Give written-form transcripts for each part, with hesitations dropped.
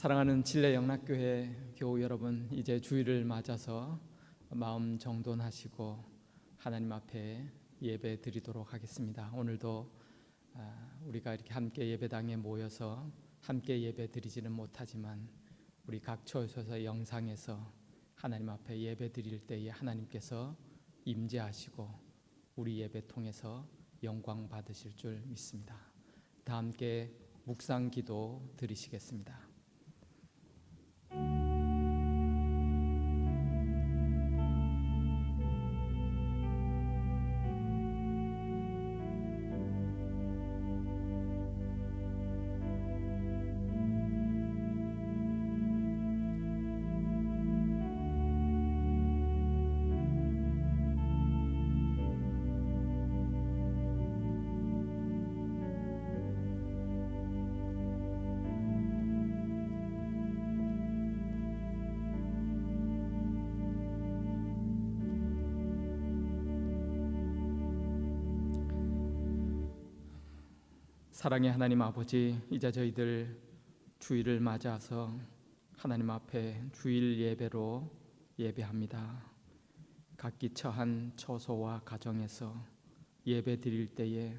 사랑하는 진례영락교회 교우 여러분, 이제 주일을 맞아서 마음 정돈하시고 하나님 앞에 예배 드리도록 하겠습니다. 오늘도 우리가 이렇게 함께 예배당에 모여서 함께 예배 드리지는 못하지만 우리 각 처소에서 영상에서 하나님 앞에 예배 드릴 때에 하나님께서 임재하시고 우리 예배 통해서 영광 받으실 줄 믿습니다. 다 함께 묵상 기도 드리시겠습니다. 사랑의 하나님 아버지, 이제 저희들 주일을 맞아서 하나님 앞에 주일 예배로 예배합니다. 각기 처한 처소와 가정에서 예배 드릴 때에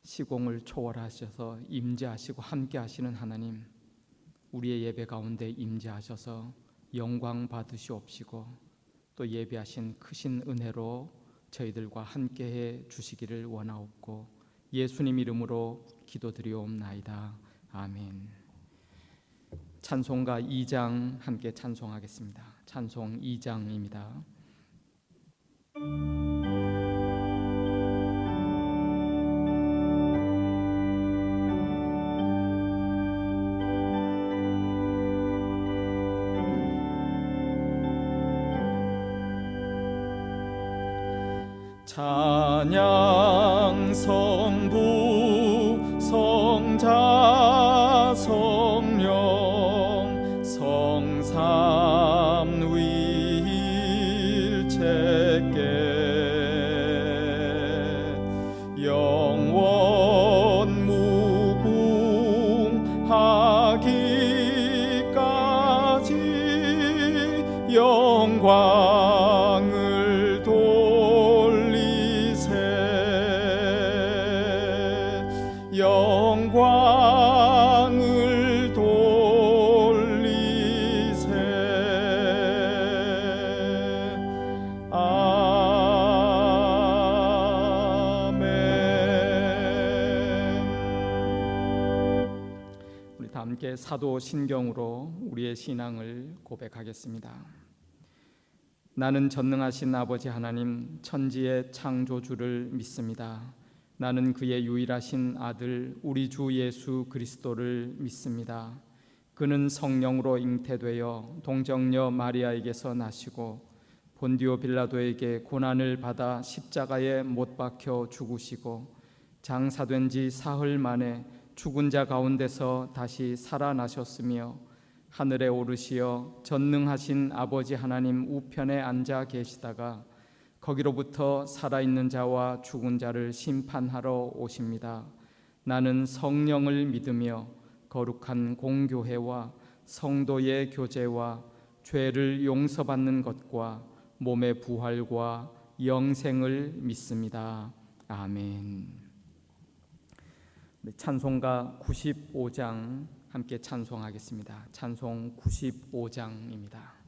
시공을 초월하셔서 임재하시고 함께 하시는 하나님, 우리의 예배 가운데 임재하셔서 영광 받으시옵시고 또 예배하신 크신 은혜로 저희들과 함께해 주시기를 원하옵고 예수님 이름으로 기도드리옵나이다. 아멘. 찬송가 2장 함께 찬송하겠습니다. 찬송 2장입니다. 찬양 성부 성자 성령 성삼 위일체께 영원 무궁하기까지 영광을 영광을 돌리세. 아멘. 우리 다 함께 사도신경으로 우리의 신앙을 고백하겠습니다. 나는 전능하신 아버지 하나님 천지의 창조주를 믿습니다. 나는 그의 유일하신 아들 우리 주 예수 그리스도를 믿습니다. 그는 성령으로 잉태되어 동정녀 마리아에게서 나시고 본디오 빌라도에게 고난을 받아 십자가에 못 박혀 죽으시고 장사된 지 사흘 만에 죽은 자 가운데서 다시 살아나셨으며 하늘에 오르시어 전능하신 아버지 하나님 우편에 앉아 계시다가 거기로부터 살아있는 자와 죽은 자를 심판하러 오십니다. 나는 성령을 믿으며 거룩한 공교회와 성도의 교제와 죄를 용서받는 것과 몸의 부활과 영생을 믿습니다. 아멘. 찬송가 95장 함께 찬송하겠습니다. 찬송 95장입니다.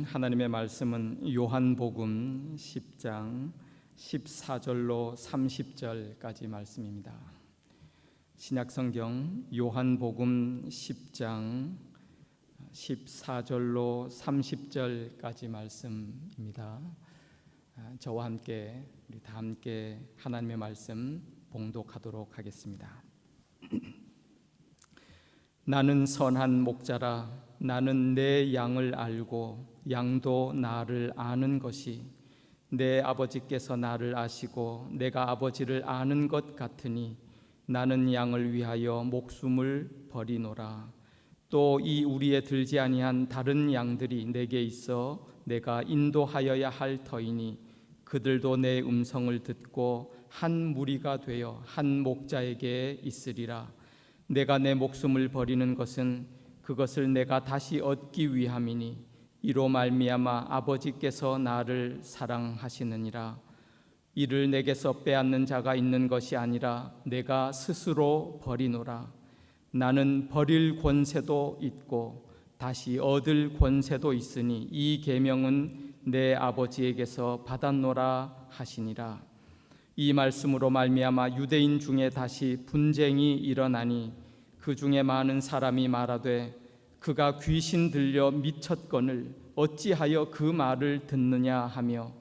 하나님의 말씀은 요한복음 10장 14절로 30절까지 말씀입니다. 신약성경 요한복음 10장 14절로 30절까지 말씀입니다. 저와 함께 우리 다 함께 하나님의 말씀 봉독하도록 하겠습니다. 나는 선한 목자라. 나는 내 양을 알고 양도 나를 아는 것이 내 아버지께서 나를 아시고 내가 아버지를 아는 것 같으니 나는 양을 위하여 목숨을 버리노라. 또 이 우리에 들지 아니한 다른 양들이 내게 있어 내가 인도하여야 할 터이니 그들도 내 음성을 듣고 한 무리가 되어 한 목자에게 있으리라. 내가 내 목숨을 버리는 것은 그것을 내가 다시 얻기 위함이니 이로 말미암아 아버지께서 나를 사랑하시느니라. 이를 내게서 빼앗는 자가 있는 것이 아니라 내가 스스로 버리노라. 나는 버릴 권세도 있고 다시 얻을 권세도 있으니 이 계명은 내 아버지에게서 받았노라 하시니라. 이 말씀으로 말미암아 유대인 중에 다시 분쟁이 일어나니 그 중에 많은 사람이 말하되 그가 귀신 들려 미쳤거늘 어찌하여 그 말을 듣느냐 하며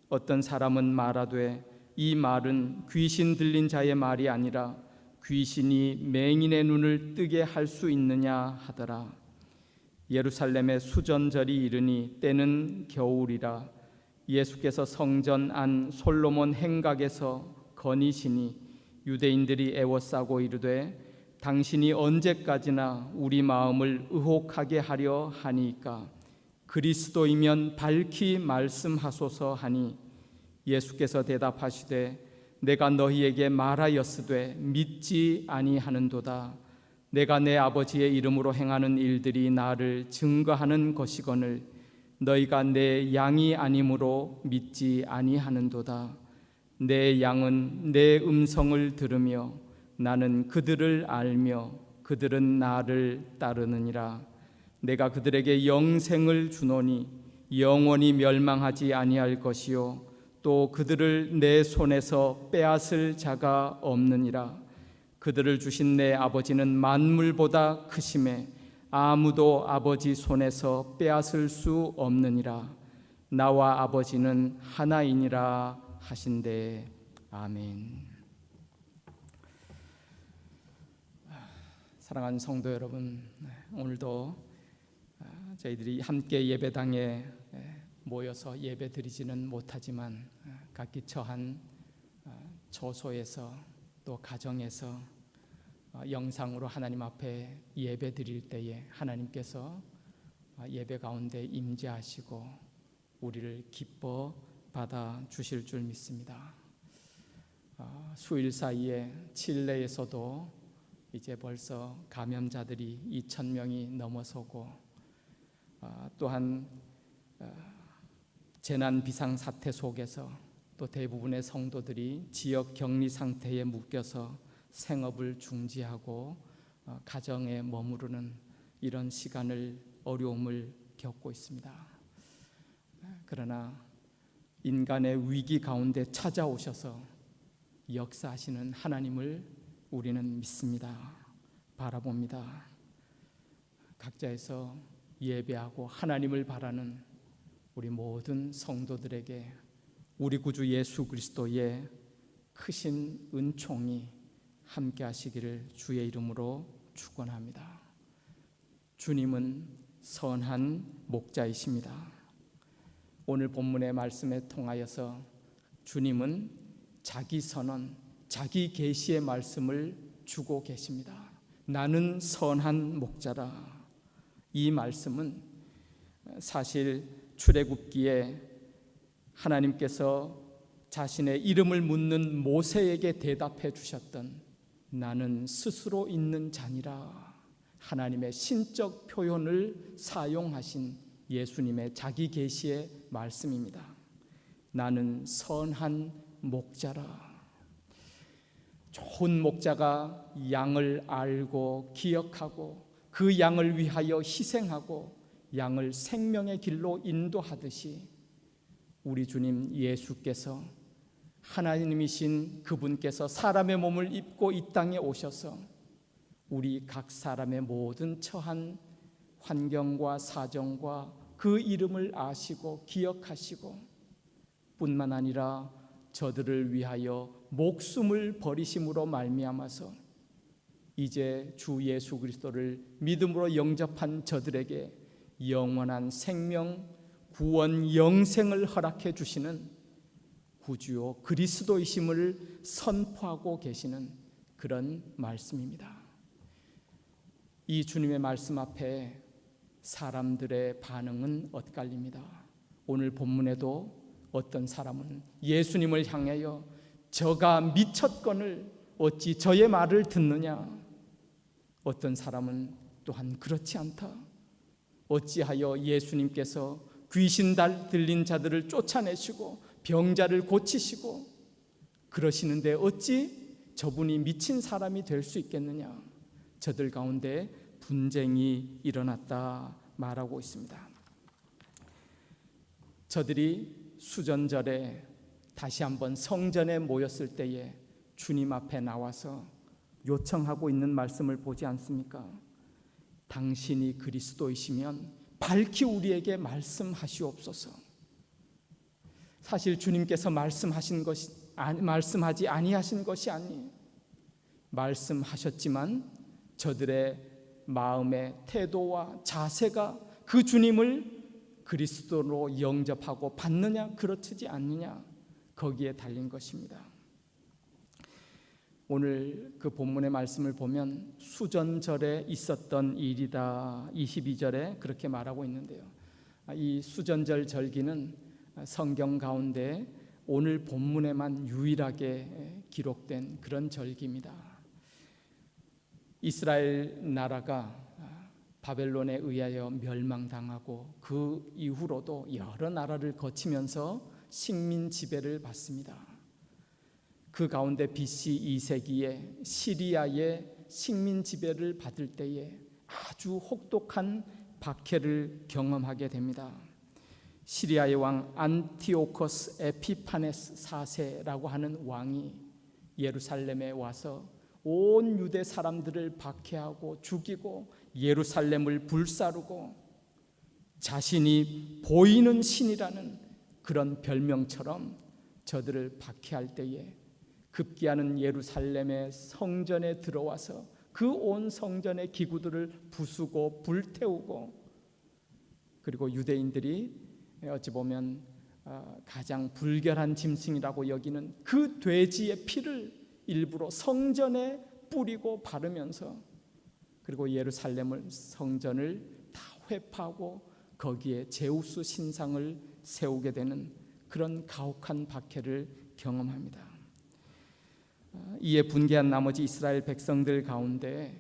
어떤 사람은 말하되 이 말은 귀신 들린 자의 말이 아니라 귀신이 맹인의 눈을 뜨게 할 수 있느냐 하더라. 예루살렘의 수전절이 이르니 때는 겨울이라. 예수께서 성전 안 솔로몬 행각에서 거니시니 유대인들이 애워싸고 이르되 당신이 언제까지나 우리 마음을 의혹하게 하려 하니까 그리스도이면 밝히 말씀하소서 하니 예수께서 대답하시되 내가 너희에게 말하였으되 믿지 아니하는도다. 내가 내 아버지의 이름으로 행하는 일들이 나를 증거하는 것이거늘 너희가 내 양이 아니므로 믿지 아니하는도다. 내 양은 내 음성을 들으며 나는 그들을 알며 그들은 나를 따르느니라. 내가 그들에게 영생을 주노니 영원히 멸망하지 아니할 것이요 또 그들을 내 손에서 빼앗을 자가 없느니라. 그들을 주신 내 아버지는 만물보다 크심에 아무도 아버지 손에서 빼앗을 수 없느니라. 나와 아버지는 하나이니라 하신대. 아멘. 사랑하는 성도 여러분, 오늘도 저희들이 함께 예배당에 모여서 예배 드리지는 못하지만 각기 처한 처소에서 또 가정에서 영상으로 하나님 앞에 예배 드릴 때에 하나님께서 예배 가운데 임재하시고 우리를 기뻐 받아 주실 줄 믿습니다. 수일 사이에 칠레에서도 이제 벌써 감염자들이 2,000명이 넘어서고 또한 재난 비상 사태 속에서 또 대부분의 성도들이 지역 격리 상태에 묶여서 생업을 중지하고 가정에 머무르는 이런 시간을 어려움을 겪고 있습니다. 그러나 인간의 위기 가운데 찾아오셔서 역사하시는 하나님을 우리는 믿습니다. 바라봅니다. 각자에서 예배하고 하나님을 바라는 우리 모든 성도들에게 우리 구주 예수 그리스도의 크신 은총이 함께 하시기를 주의 이름으로 축원합니다. 주님은 선한 목자이십니다. 오늘 본문의 말씀에 통하여서 주님은 자기 선언, 자기 계시의 말씀을 주고 계십니다. 나는 선한 목자라. 이 말씀은 사실 출애굽기에 하나님께서 자신의 이름을 묻는 모세에게 대답해 주셨던 나는 스스로 있는 자니라 하나님의 신적 표현을 사용하신 예수님의 자기 계시의 말씀입니다. 나는 선한 목자라. 좋은 목자가 양을 알고 기억하고 그 양을 위하여 희생하고 양을 생명의 길로 인도하듯이 우리 주님 예수께서 하나님이신 그분께서 사람의 몸을 입고 이 땅에 오셔서 우리 각 사람의 모든 처한 환경과 사정과 그 이름을 아시고 기억하시고 뿐만 아니라 저들을 위하여 목숨을 버리심으로 말미암아서 이제 주 예수 그리스도를 믿음으로 영접한 저들에게 영원한 생명, 구원, 영생을 허락해 주시는 구주요 그리스도이심을 선포하고 계시는 그런 말씀입니다. 이 주님의 말씀 앞에 사람들의 반응은 엇갈립니다. 오늘 본문에도 어떤 사람은 예수님을 향하여 저가 미쳤거늘 어찌 저의 말을 듣느냐, 어떤 사람은 또한 그렇지 않다, 어찌하여 예수님께서 귀신 들린 자들을 쫓아내시고 병자를 고치시고 그러시는데 어찌 저분이 미친 사람이 될 수 있겠느냐, 저들 가운데 분쟁이 일어났다 말하고 있습니다. 저들이 수전절에 다시 한번 성전에 모였을 때에 주님 앞에 나와서 요청하고 있는 말씀을 보지 않습니까? 당신이 그리스도이시면 밝히 우리에게 말씀하시옵소서. 사실 주님께서 말씀하지 아니하신 것이 아니에요. 말씀하셨지만 저들의 마음의 태도와 자세가 그 주님을 그리스도로 영접하고 받느냐 그렇지 않느냐, 거기에 달린 것입니다. 오늘 그 본문의 말씀을 보면 수전절에 있었던 일이다 22절에 그렇게 말하고 있는데요, 이 수전절 절기는 성경 가운데 오늘 본문에만 유일하게 기록된 그런 절기입니다. 이스라엘 나라가 바벨론에 의하여 멸망당하고 그 이후로도 여러 나라를 거치면서 식민 지배를 받습니다. 그 가운데 BC 2세기에 시리아의 식민 지배를 받을 때에 아주 혹독한 박해를 경험하게 됩니다. 시리아의 왕 안티오코스 에피파네스 4세라고 하는 왕이 예루살렘에 와서 온 유대 사람들을 박해하고 죽이고 예루살렘을 불사르고 자신이 보이는 신이라는 그런 별명처럼 저들을 박해할 때에 급기야는 예루살렘의 성전에 들어와서 그 온 성전의 기구들을 부수고 불태우고, 그리고 유대인들이 어찌 보면 가장 불결한 짐승이라고 여기는 그 돼지의 피를 일부러 성전에 뿌리고 바르면서, 그리고 예루살렘을 성전을 다 회파하고 거기에 제우스 신상을 세우게 되는 그런 가혹한 박해를 경험합니다. 이에 분개한 나머지 이스라엘 백성들 가운데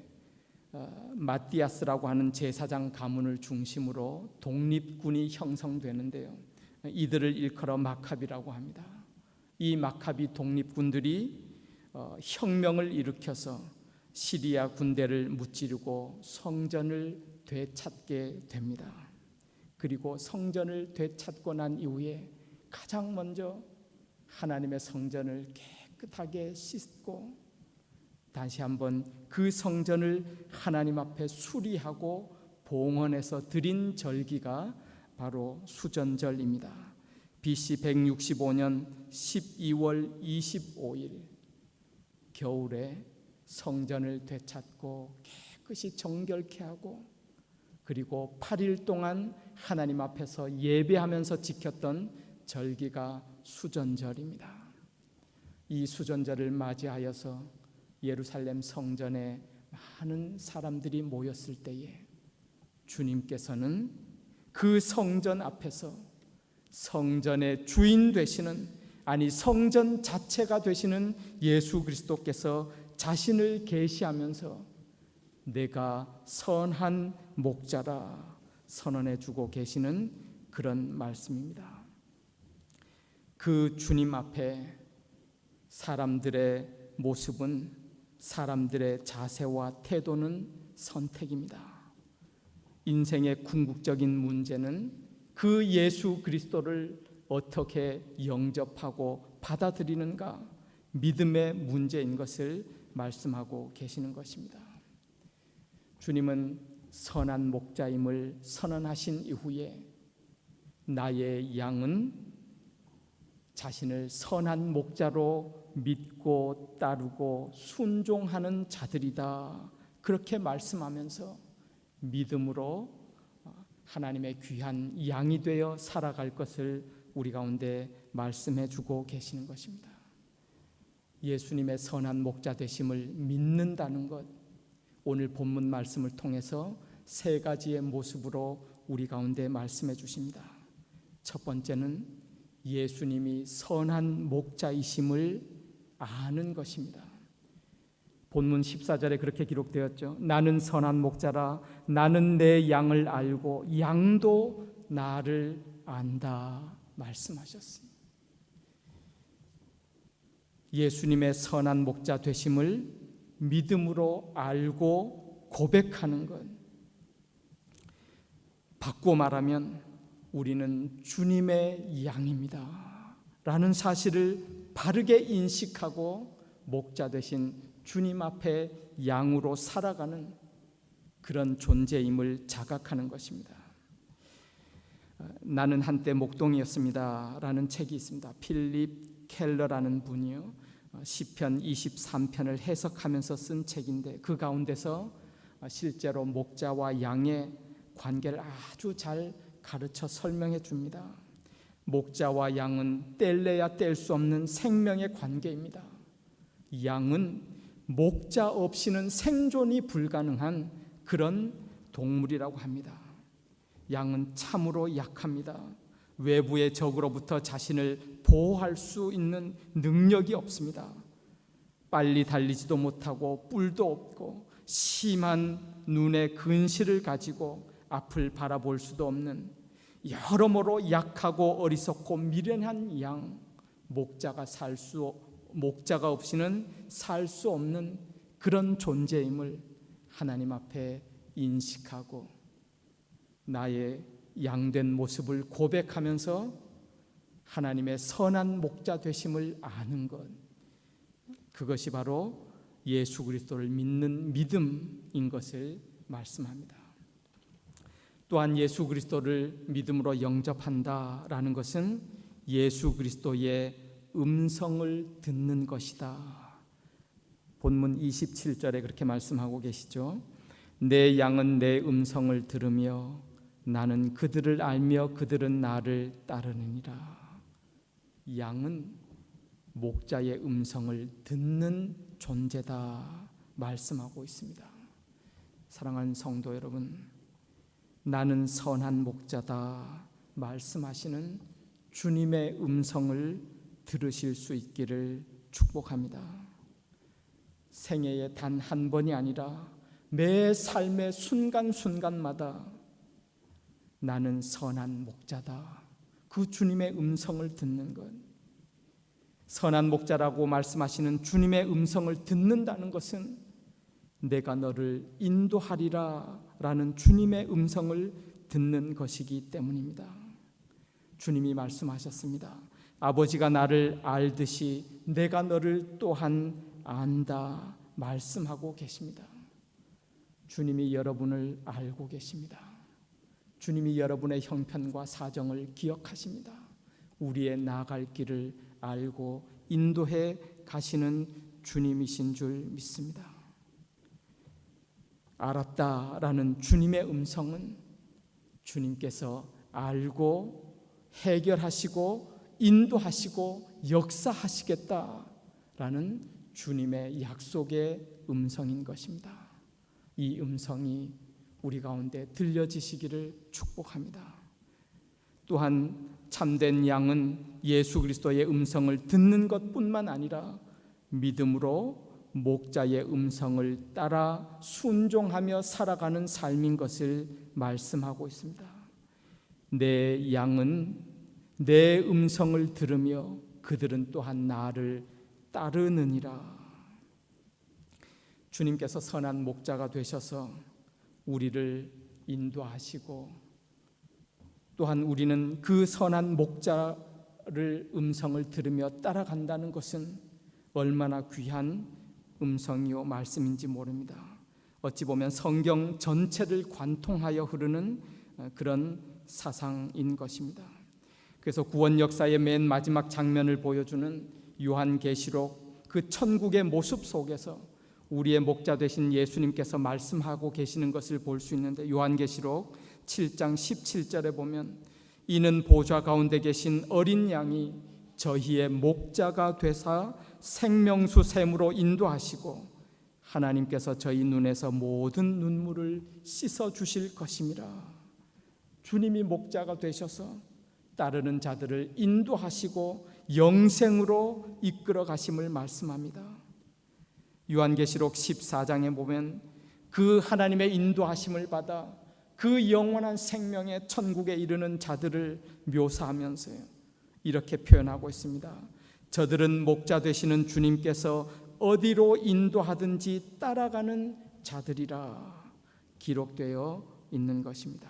마띠아스라고 하는 제사장 가문을 중심으로 독립군이 형성되는데요, 이들을 일컬어 마카비라고 합니다. 이 마카비 독립군들이 혁명을 일으켜서 시리아 군대를 무찌르고 성전을 되찾게 됩니다. 그리고 성전을 되찾고 난 이후에 가장 먼저 하나님의 성전을 깨끗하게 씻고 다시 한번 그 성전을 하나님 앞에 수리하고 봉헌해서 드린 절기가 바로 수전절입니다. BC 165년 12월 25일 겨울에 성전을 되찾고 깨끗이 정결케 하고, 그리고 8일 동안 하나님 앞에서 예배하면서 지켰던 절기가 수전절입니다. 이 수전절을 맞이하여서 예루살렘 성전에 많은 사람들이 모였을 때에 주님께서는 그 성전 앞에서 성전의 주인 되시는, 아니 성전 자체가 되시는 예수 그리스도께서 자신을 계시하면서 내가 선한 목자라 선언해 주고 계시는 그런 말씀입니다. 그 주님 앞에 사람들의 모습은, 사람들의 자세와 태도는 선택입니다. 인생의 궁극적인 문제는 그 예수 그리스도를 어떻게 영접하고 받아들이는가, 믿음의 문제인 것을 말씀하고 계시는 것입니다. 주님은 선한 목자임을 선언하신 이후에 나의 양은 자신을 선한 목자로 믿고 따르고 순종하는 자들이다, 그렇게 말씀하면서 믿음으로 하나님의 귀한 양이 되어 살아갈 것을 우리 가운데 말씀해 주고 계시는 것입니다. 예수님의 선한 목자 되심을 믿는다는 것, 오늘 본문 말씀을 통해서 세 가지의 모습으로 우리 가운데 말씀해 주십니다. 첫 번째는 예수님이 선한 목자이심을 아는 것입니다. 본문 14절에 그렇게 기록되었죠. 나는 선한 목자라, 나는 내 양을 알고 양도 나를 안다 말씀하셨습니다. 예수님의 선한 목자 되심을 믿음으로 알고 고백하는 것, 바꾸어 말하면 우리는 주님의 양입니다 라는 사실을 바르게 인식하고 목자 되신 주님 앞에 양으로 살아가는 그런 존재임을 자각하는 것입니다. 나는 한때 목동이었습니다 라는 책이 있습니다. 필립 켈러라는 분이요, 시편 23편을 해석하면서 쓴 책인데, 그 가운데서 실제로 목자와 양의 관계를 아주 잘 가르쳐 설명해 줍니다. 목자와 양은 뗄래야 뗄 수 없는 생명의 관계입니다. 양은 목자 없이는 생존이 불가능한 그런 동물이라고 합니다. 양은 참으로 약합니다. 외부의 적으로부터 자신을 보호할 수 있는 능력이 없습니다. 빨리 달리지도 못하고 뿔도 없고 심한 눈의 근시를 가지고 앞을 바라볼 수도 없는 여러모로 약하고 어리석고 미련한 양, 목자가 없이는 살 수 없는 그런 존재임을 하나님 앞에 인식하고 나의 양된 모습을 고백하면서 하나님의 선한 목자 되심을 아는 것, 그것이 바로 예수 그리스도를 믿는 믿음인 것을 말씀합니다. 또한 예수 그리스도를 믿음으로 영접한다라는 것은 예수 그리스도의 음성을 듣는 것이다. 본문 27절에 그렇게 말씀하고 계시죠. 내 양은 내 음성을 들으며 나는 그들을 알며 그들은 나를 따르느니라. 양은 목자의 음성을 듣는 존재다 말씀하고 있습니다. 사랑하는 성도 여러분, 나는 선한 목자다 말씀하시는 주님의 음성을 들으실 수 있기를 축복합니다. 생애의 단 한 번이 아니라 매 삶의 순간순간마다 나는 선한 목자다, 그 주님의 음성을 듣는 것, 선한 목자라고 말씀하시는 주님의 음성을 듣는다는 것은 내가 너를 인도하리라 라는 주님의 음성을 듣는 것이기 때문입니다. 주님이 말씀하셨습니다. 아버지가 나를 알듯이 내가 너를 또한 안다 말씀하고 계십니다. 주님이 여러분을 알고 계십니다. 주님이 여러분의 형편과 사정을 기억하십니다. 우리의 나아갈 길을 알고 인도해 가시는 주님이신 줄 믿습니다. 알았다라는 주님의 음성은 주님께서 알고 해결하시고 인도하시고 역사하시겠다라는 주님의 약속의 음성인 것입니다. 이 음성이 우리 가운데 들려지시기를 축복합니다. 또한 참된 양은 예수 그리스도의 음성을 듣는 것뿐만 아니라 믿음으로 목자의 음성을 따라 순종하며 살아가는 삶인 것을 말씀하고 있습니다. 내 양은 내 음성을 들으며 그들은 또한 나를 따르느니라. 주님께서 선한 목자가 되셔서 우리를 인도하시고, 또한 우리는 그 선한 목자를 음성을 들으며 따라간다는 것은 얼마나 귀한 음성이요 말씀인지 모릅니다. 어찌 보면 성경 전체를 관통하여 흐르는 그런 사상인 것입니다. 그래서 구원 역사의 맨 마지막 장면을 보여주는 요한계시록, 그 천국의 모습 속에서 우리의 목자 되신 예수님께서 말씀하고 계시는 것을 볼 수 있는데, 요한계시록 7장 17절에 보면 이는 보좌 가운데 계신 어린 양이 저희의 목자가 되사 생명수 샘으로 인도하시고 하나님께서 저희 눈에서 모든 눈물을 씻어 주실 것임이라. 주님이 목자가 되셔서 따르는 자들을 인도하시고 영생으로 이끌어 가심을 말씀합니다. 요한계시록 14장에 보면 그 하나님의 인도하심을 받아 그 영원한 생명의 천국에 이르는 자들을 묘사하면서요, 이렇게 표현하고 있습니다. 저들은 목자 되시는 주님께서 어디로 인도하든지 따라가는 자들이라 기록되어 있는 것입니다.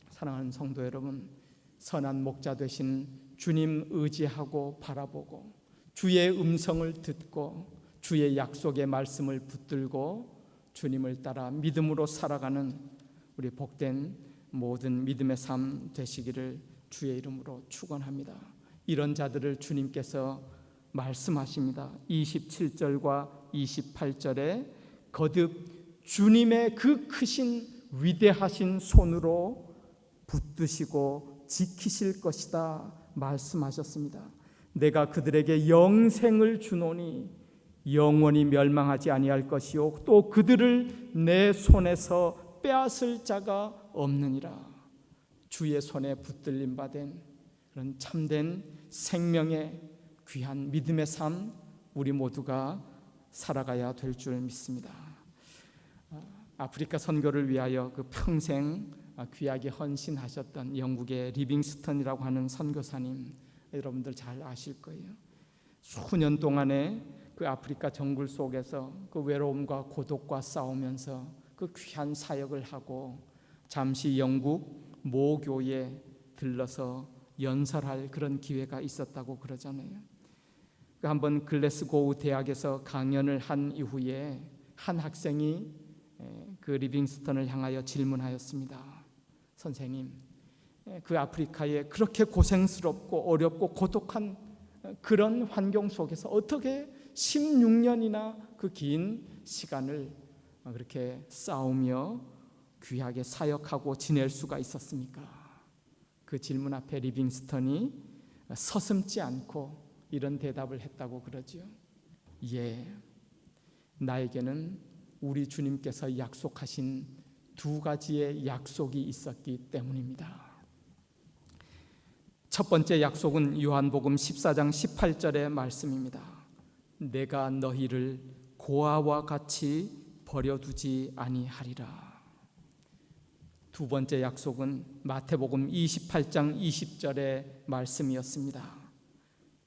사랑하는 성도 여러분, 선한 목자 되신 주님 의지하고 바라보고 주의 음성을 듣고 주의 약속의 말씀을 붙들고 주님을 따라 믿음으로 살아가는 우리 복된 모든 믿음의 삶 되시기를 주의 이름으로 축원합니다. 이런 자들을 주님께서 말씀하십니다. 27절과 28절에 거듭 주님의 그 크신 위대하신 손으로 붙드시고 지키실 것이다 말씀하셨습니다. 내가 그들에게 영생을 주노니 영원히 멸망하지 아니할 것이요 또 그들을 내 손에서 빼앗을 자가 없느니라. 주의 손에 붙들림 받은 그런 참된 생명의 귀한 믿음의 삶, 우리 모두가 살아가야 될 줄 믿습니다. 아프리카 선교를 위하여 그 평생 귀하게 헌신하셨던 영국의 리빙스턴이라고 하는 선교사님, 여러분들 잘 아실 거예요. 수년 동안의 그 아프리카 정글 속에서 그 외로움과 고독과 싸우면서 그 귀한 사역을 하고 잠시 영국 모교에 들러서 연설할 그런 기회가 있었다고 그러잖아요. 한번 글래스고우 대학에서 강연을 한 이후에 한 학생이 그 리빙스턴을 향하여 질문하였습니다. 선생님, 그 아프리카에 그렇게 고생스럽고 어렵고 고독한 그런 환경 속에서 어떻게 16년이나 그 긴 시간을 그렇게 싸우며 귀하게 사역하고 지낼 수가 있었습니까? 그 질문 앞에 리빙스턴이 서슴지 않고 이런 대답을 했다고 그러죠. 예, 나에게는 우리 주님께서 약속하신 두 가지의 약속이 있었기 때문입니다. 첫 번째 약속은 요한복음 14장 18절의 말씀입니다. 내가 너희를 고아와 같이 버려두지 아니하리라. 두 번째 약속은 마태복음 28장 20절의 말씀이었습니다.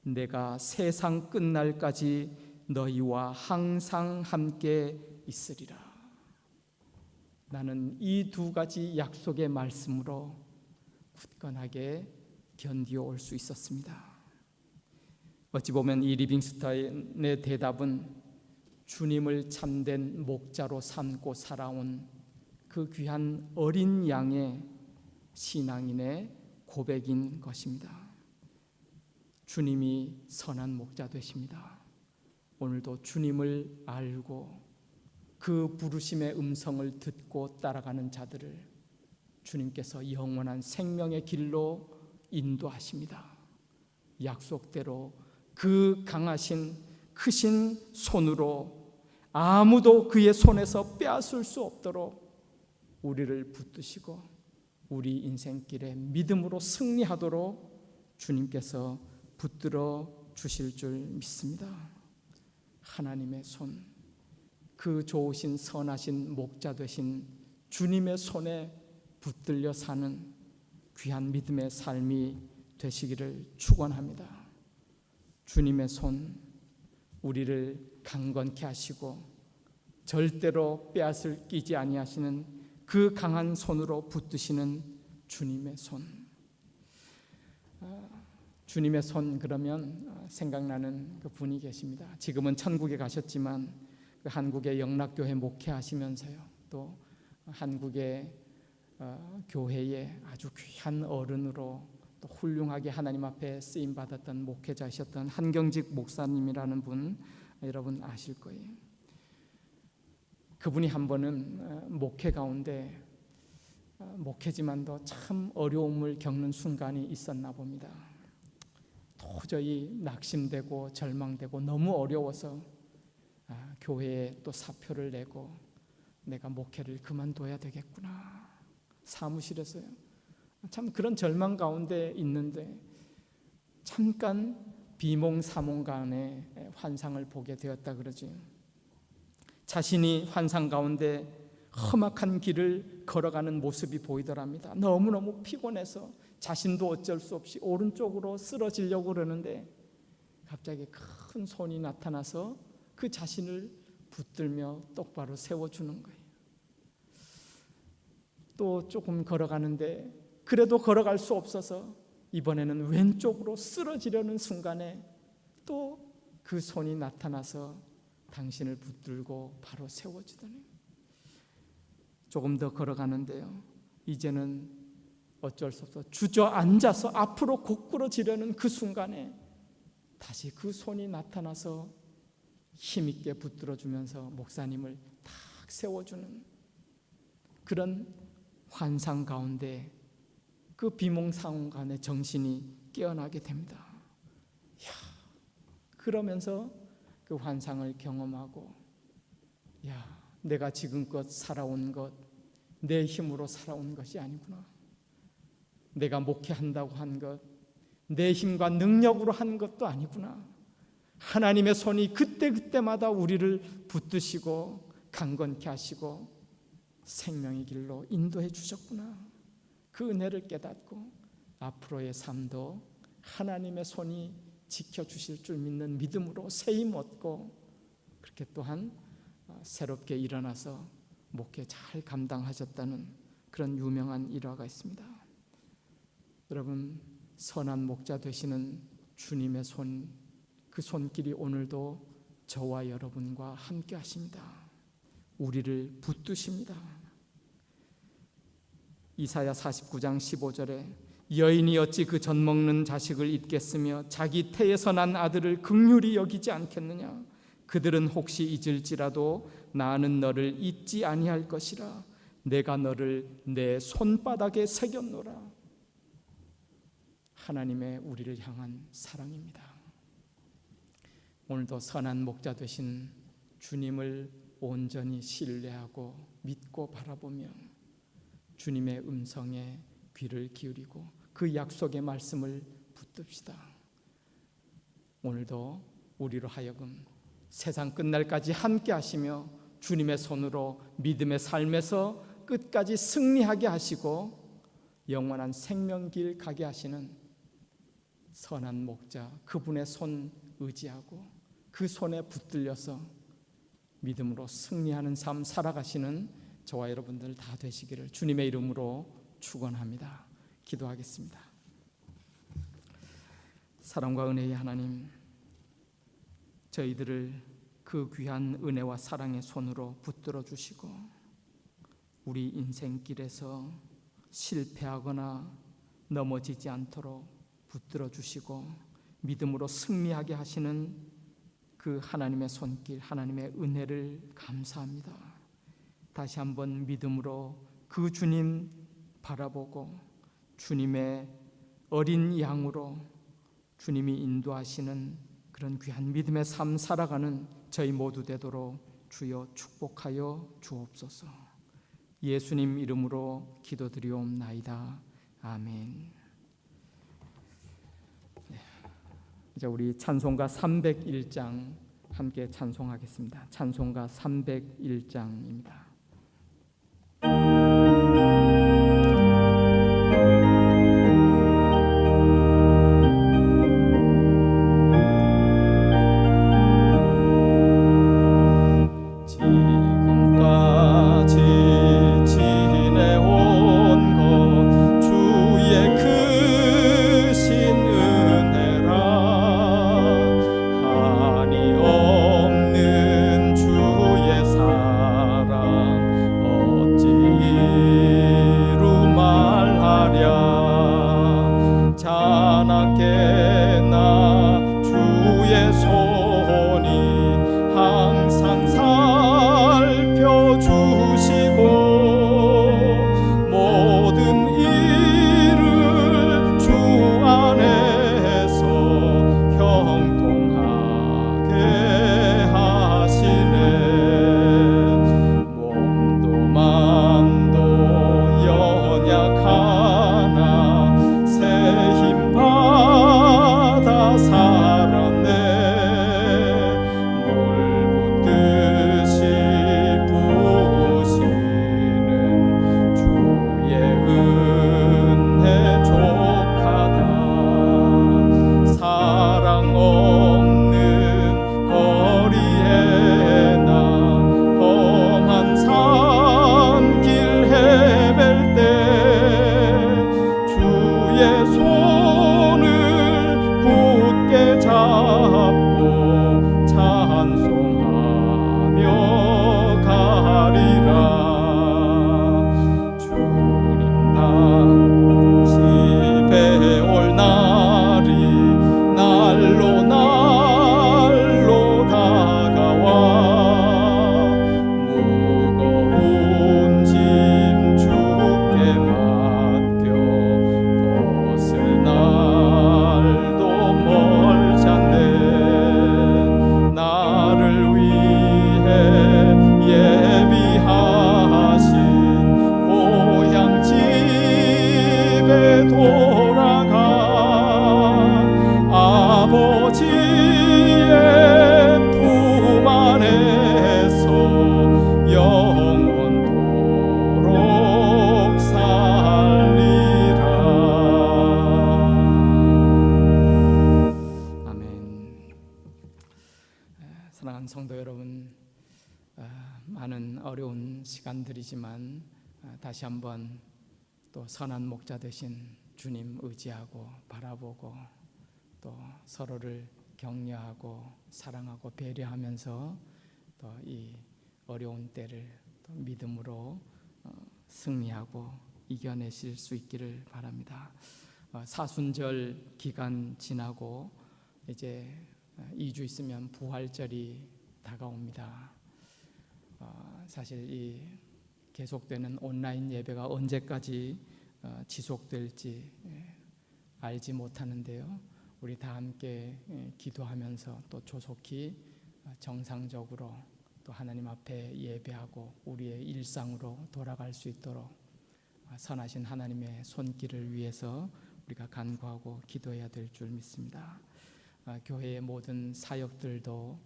내가 세상 끝날까지 너희와 항상 함께 있으리라. 나는 이 두 가지 약속의 말씀으로 굳건하게 견디어 올 수 있었습니다. 어찌 보면 이 리빙스턴의 대답은 주님을 참된 목자로 삼고 살아온 그 귀한 어린 양의 신앙인의 고백인 것입니다. 주님이 선한 목자 되십니다. 오늘도 주님을 알고 그 부르심의 음성을 듣고 따라가는 자들을 주님께서 영원한 생명의 길로 인도하십니다. 약속대로 그 강하신 크신 손으로 아무도 그의 손에서 빼앗을 수 없도록 우리를 붙드시고 우리 인생길에 믿음으로 승리하도록 주님께서 붙들어 주실 줄 믿습니다. 하나님의 손, 그 좋으신 선하신 목자 되신 주님의 손에 붙들려 사는 귀한 믿음의 삶이 되시기를 축원합니다. 주님의 손, 우리를 강건케 하시고 절대로 빼앗을 끼지 아니하시는 그 강한 손으로 붙드시는 주님의 손. 주님의 손 그러면 생각나는 그 분이 계십니다. 지금은 천국에 가셨지만 그 한국의 영락교회 목회하시면서요, 또 한국의 교회의 아주 귀한 어른으로 또 훌륭하게 하나님 앞에 쓰임 받았던 목회자이셨던 한경직 목사님이라는 분, 여러분 아실 거예요. 그분이 한 번은 목회 가운데 목회지만도 참 어려움을 겪는 순간이 있었나 봅니다. 도저히 낙심되고 절망되고 너무 어려워서 교회에 또 사표를 내고 내가 목회를 그만둬야 되겠구나, 사무실에서요. 참 그런 절망 가운데 있는데 잠깐 비몽사몽간에 환상을 보게 되었다 그러지. 자신이 환상 가운데 험악한 길을 걸어가는 모습이 보이더랍니다. 너무너무 피곤해서 자신도 어쩔 수 없이 오른쪽으로 쓰러지려고 그러는데 갑자기 큰 손이 나타나서 그 자신을 붙들며 똑바로 세워주는 거예요. 또 조금 걸어가는데 그래도 걸어갈 수 없어서 이번에는 왼쪽으로 쓰러지려는 순간에 또 그 손이 나타나서 당신을 붙들고 바로 세워주더니 조금 더 걸어가는데요, 이제는 어쩔 수 없어 주저앉아서 앞으로 고꾸러지려는 그 순간에 다시 그 손이 나타나서 힘있게 붙들어주면서 목사님을 탁 세워주는 그런 환상 가운데 그 비몽사몽간에 정신이 깨어나게 됩니다. 그러면서 그 환상을 경험하고, 내가 지금껏 살아온 것 내 힘으로 살아온 것이 아니구나. 내가 목회한다고 한 것 내 힘과 능력으로 한 것도 아니구나. 하나님의 손이 그때그때마다 우리를 붙드시고 강건케 하시고 생명의 길로 인도해 주셨구나. 그 은혜를 깨닫고 앞으로의 삶도 하나님의 손이 지켜주실 줄 믿는 믿음으로 새힘 얻고, 그렇게 또한 새롭게 일어나서 목회 잘 감당하셨다는 그런 유명한 일화가 있습니다. 여러분, 선한 목자 되시는 주님의 손, 그 손길이 오늘도 저와 여러분과 함께 하십니다. 우리를 붙드십니다. 이사야 49장 15절에 여인이 어찌 그 젖먹는 자식을 잊겠으며 자기 태에서 난 아들을 긍휼히 여기지 않겠느냐. 그들은 혹시 잊을지라도 나는 너를 잊지 아니할 것이라. 내가 너를 내 손바닥에 새겼노라. 하나님의 우리를 향한 사랑입니다. 오늘도 선한 목자 되신 주님을 온전히 신뢰하고 믿고 바라보며 주님의 음성에 귀를 기울이고 그 약속의 말씀을 붙듭시다. 오늘도 우리로 하여금 세상 끝날까지 함께 하시며 주님의 손으로 믿음의 삶에서 끝까지 승리하게 하시고 영원한 생명길 가게 하시는 선한 목자, 그분의 손 의지하고 그 손에 붙들려서 믿음으로 승리하는 삶 살아가시는 저와 여러분들 다 되시기를 주님의 이름으로 축원합니다. 기도하겠습니다. 사랑과 은혜의 하나님, 저희들을 그 귀한 은혜와 사랑의 손으로 붙들어 주시고 우리 인생길에서 실패하거나 넘어지지 않도록 붙들어 주시고 믿음으로 승리하게 하시는 그 하나님의 손길, 하나님의 은혜를 감사합니다. 다시 한번 믿음으로 그 주님 바라보고 주님의 어린 양으로 주님이 인도하시는 그런 귀한 믿음의 삶 살아가는 저희 모두 되도록 주여 축복하여 주옵소서. 예수님 이름으로 기도드리옵나이다. 아멘. 이제 우리 찬송가 301장 함께 찬송하겠습니다. 찬송가 301장입니다. 지금까지 깨나 주의 손이 항상 살펴주시고 모든 일을 주 안에서 형통하게 하시네. 몸도 맘도 연약하나 새 힘 받아 살았네. 물 붓듯이 부으시는 주의 은혜 족하다. 사랑 없는 거리에 나 험한 산길 헤맬 때 주의 손을 굳게 잡고 찬송하며 가리라. 주님 다시 뵈올 날이 날로 날로 다가와 무거운 짐 주께 맡겨 벗을 날도 멀지 않네. 나를 위해 예비하신 고향 집에 돌아가 아버지의 품 안에서 영원토록 살리라. 아멘. 사랑하는 성도 여러분, 많은 어려운 시간들이지만 다시 한번 또 선한 목자 되신 주님 의지하고 바라보고 또 서로를 격려하고 사랑하고 배려하면서 또 이 어려운 때를 또 믿음으로 승리하고 이겨내실 수 있기를 바랍니다. 사순절 기간 지나고 이제 2주 있으면 부활절이 다가옵니다. 사실 이 계속되는 온라인 예배가 언제까지 지속될지 알지 못하는데요. 우리 다 함께 기도하면서 또 조속히 정상적으로 또 하나님 앞에 예배하고 우리의 일상으로 돌아갈 수 있도록 선하신 하나님의 손길을 위해서 우리가 간구하고 기도해야 될 줄 믿습니다. 교회의 모든 사역들도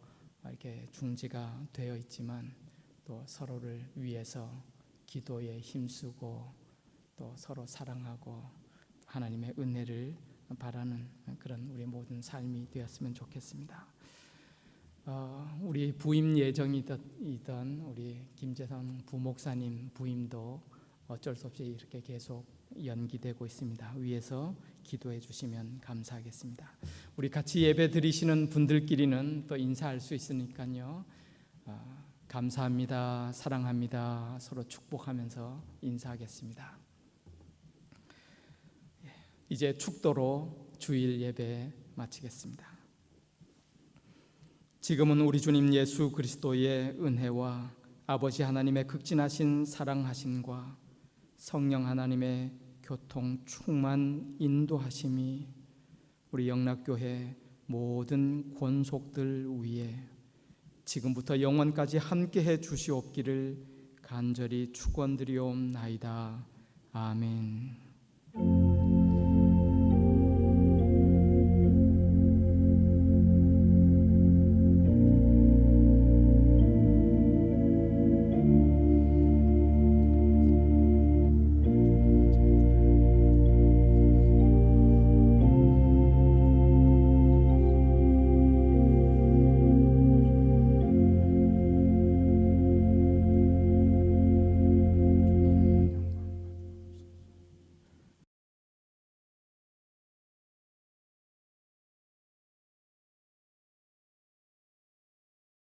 이렇게 중지가 되어 있지만 또 서로를 위해서 기도에 힘쓰고 또 서로 사랑하고 하나님의 은혜를 바라는 그런 우리 모든 삶이 되었으면 좋겠습니다. 우리 부임 예정이던 우리 김재선 부목사님 부임도 어쩔 수 없이 이렇게 계속 연기되고 있습니다. 위에서 기도해 주시면 감사하겠습니다. 우리 같이 예배 드리시는 분들끼리는 또 인사할 수 있으니까요. 감사합니다, 사랑합니다, 서로 축복하면서 인사하겠습니다. 이제 축도로 주일 예배 마치겠습니다. 지금은 우리 주님 예수 그리스도의 은혜와 아버지 하나님의 극진하신 사랑하심과 성령 하나님의 교통 충만 인도하심이 우리 영락교회 모든 권속들 위에 지금부터 영원까지 함께해 주시옵기를 간절히 축원드리옵나이다. 아멘.